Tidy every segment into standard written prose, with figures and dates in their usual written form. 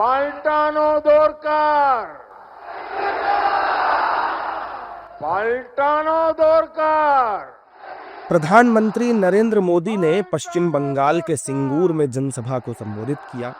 पलटानो दोरकार, पलटानो दोरकार। प्रधानमंत्री नरेंद्र मोदी ने पश्चिम बंगाल के सिंगूर में जनसभा को संबोधित किया।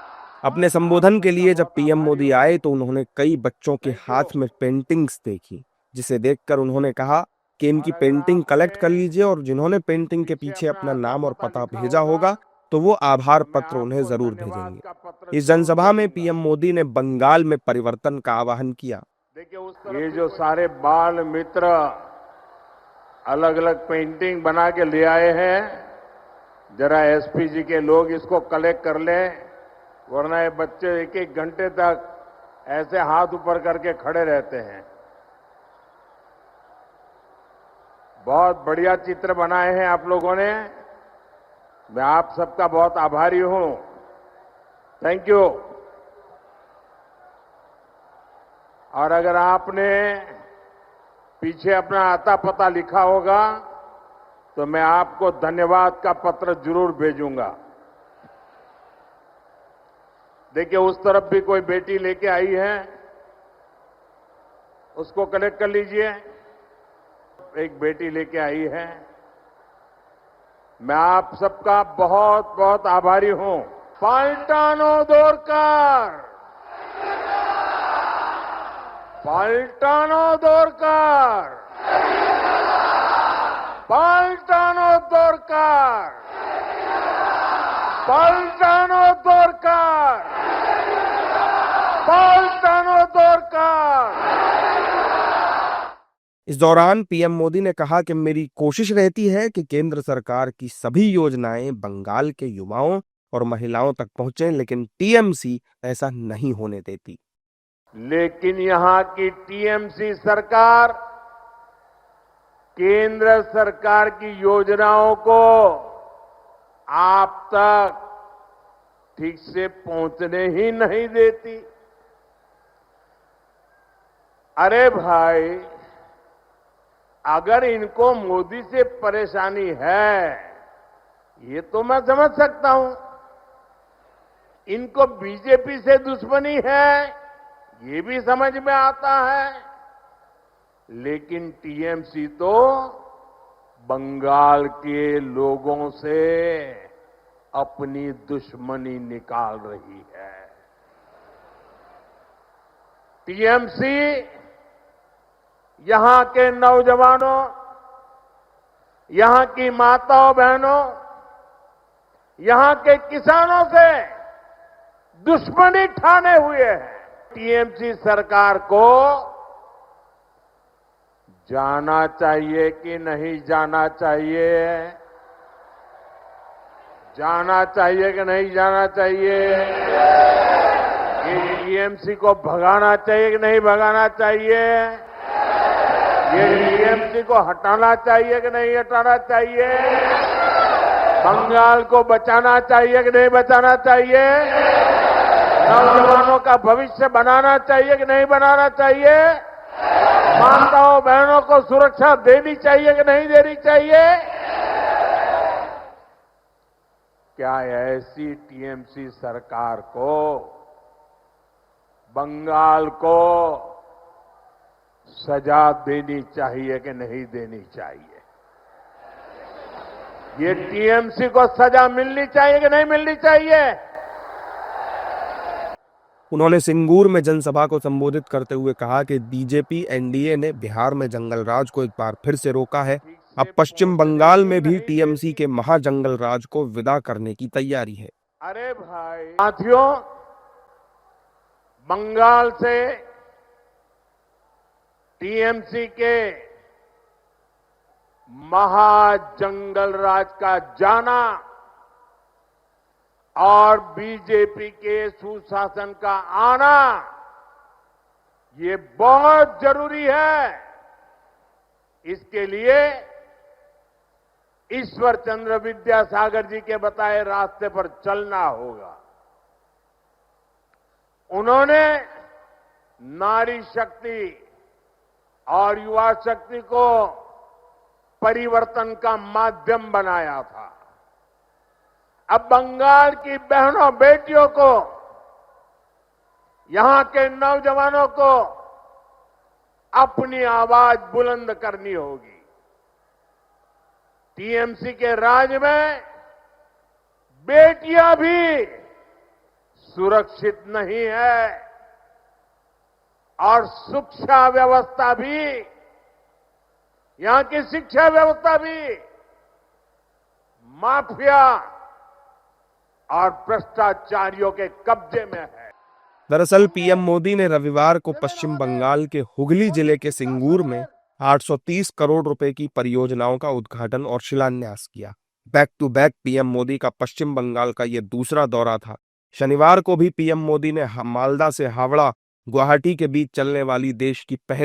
अपने संबोधन के लिए जब पीएम मोदी आए तो उन्होंने कई बच्चों के हाथ में पेंटिंग्स देखी, जिसे देखकर उन्होंने कहा कि इनकी पेंटिंग कलेक्ट कर लीजिए और जिन्होंने पेंटिंग के पीछे अपना नाम और पता भेजा होगा तो वो आभार पत्र उन्हें जरूर भेजेंगे। इस जनसभा में पीएम मोदी ने बंगाल में परिवर्तन का आह्वान किया। ये जो सारे बाल मित्र अलग अलग पेंटिंग बना के ले आए हैं, जरा एसपी जी के लोग इसको कलेक्ट कर लें, वरना ये बच्चे एक एक घंटे तक ऐसे हाथ ऊपर करके खड़े रहते हैं। बहुत बढ़िया चित्र बनाए हैं आप लोगों ने, मैं आप सबका बहुत आभारी हूं। Thank you. और अगर आपने पीछे अपना आता पता लिखा होगा तो मैं आपको धन्यवाद का पत्र जरूर भेजूंगा। देखिए, उस तरफ भी कोई बेटी लेके आई है, उसको कलेक्ट कर लीजिए। एक बेटी लेके आई है। मैं आप सबका बहुत बहुत आभारी हूं। पलटानो दोरकार, पलटानो दोरकार, पलटानो दोरकार, पलटानो दोरकार, पलटानो दोरकार। इस दौरान पीएम मोदी ने कहा कि मेरी कोशिश रहती है कि केंद्र सरकार की सभी योजनाएं बंगाल के युवाओं और महिलाओं तक पहुंचे, लेकिन टीएमसी ऐसा नहीं होने देती। लेकिन यहां की टीएमसी सरकार केंद्र सरकार की योजनाओं को आप तक ठीक से पहुंचने ही नहीं देती। अरे भाई, अगर इनको मोदी से परेशानी है, ये तो मैं समझ सकता हूं। इनको बीजेपी से दुश्मनी है, ये भी समझ में आता है। लेकिन टीएमसी तो बंगाल के लोगों से अपनी दुश्मनी निकाल रही है। टीएमसी यहां के नौजवानों, यहां की माताओं बहनों, यहां के किसानों से दुश्मनी ठाने हुए हैं। टीएमसी सरकार को जाना चाहिए कि नहीं जाना चाहिए? जाना चाहिए कि नहीं जाना चाहिए? ये टीएमसी को भगाना चाहिए कि नहीं भगाना चाहिए? ये टीएमसी को हटाना चाहिए कि नहीं हटाना चाहिए? बंगाल को बचाना चाहिए कि नहीं बचाना चाहिए? नौजवानों का भविष्य बनाना चाहिए कि नहीं बनाना चाहिए? माताओं बहनों को सुरक्षा देनी चाहिए कि नहीं देनी चाहिए? क्या ऐसी टीएमसी सरकार को, बंगाल को सजा देनी चाहिए कि नहीं देनी चाहिए? ये टीएमसी को सजा मिलनी चाहिए कि नहीं मिलनी चाहिए? उन्होंने सिंगूर में जनसभा को संबोधित करते हुए कहा कि बीजेपी एनडीए ने बिहार में जंगल राज को एक बार फिर से रोका है। अब पश्चिम बंगाल में भी टीएमसी के महाजंगल राज को विदा करने की तैयारी है। अरे भाई साथियों, बंगाल से टीएमसी के महाजंगल राज का जाना और बीजेपी के सुशासन का आना, ये बहुत जरूरी है। इसके लिए ईश्वर चंद्र विद्यासागर जी के बताए रास्ते पर चलना होगा। उन्होंने नारी शक्ति और युवा शक्ति को परिवर्तन का माध्यम बनाया था। अब बंगाल की बहनों बेटियों को यहां के नौजवानों को अपनी आवाज बुलंद करनी होगी। टीएमसी के राज में बेटियां भी सुरक्षित नहीं है और शिक्षा व्यवस्था भी, यहां की शिक्षा व्यवस्था भी माफिया और भ्रष्टाचारियों के कब्जे में है। दरअसल पीएम मोदी ने रविवार को पश्चिम बंगाल के हुगली जिले के सिंगूर में 830 करोड़ रुपए की परियोजनाओं का उद्घाटन और शिलान्यास किया। Back to back PM Modi का पश्चिम बंगाल का यह दूसरा दौरा था। शनिवार को भी पीएम मोदी ने मालदा से हावड़ा गुवाहाटी के बीच चलने वाली देश की पहली